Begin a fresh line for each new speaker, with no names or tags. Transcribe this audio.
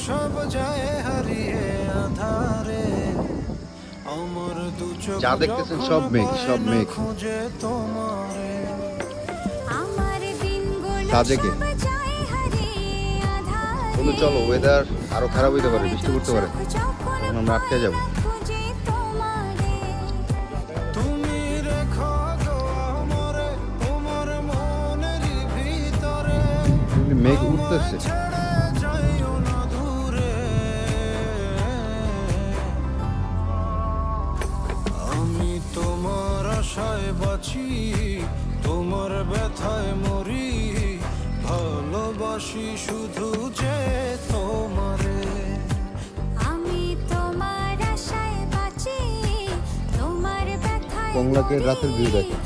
সব যায় হারিয়ে আধারে, আমার দু চোখ
যা দেখতেছেন সব মেঘ, সব মেঘ।
খুঁজে তোমারে।
সাজেকে বন্ধু চলো, ওয়েদার আরো খারাপ হইতে পারে, বৃষ্টি পড়তে পারে, তখন আমরা আটকে যাবো।
তুমি রেখো গো আমরে তোমার মনেরই ভিতরে,
মেঘ উঠতেছে।
ছেড়ে যাইও না দূরে। আমি তোমার আশায় বাঁচি, তোমার ব্যথায় মরি, ভালোবাসি শুধু যে তোমারে।
আমি তোমার আশায় বাঁচি, তোমার ব্যথায়
কমলাকে রাতের ভিউ দেখে।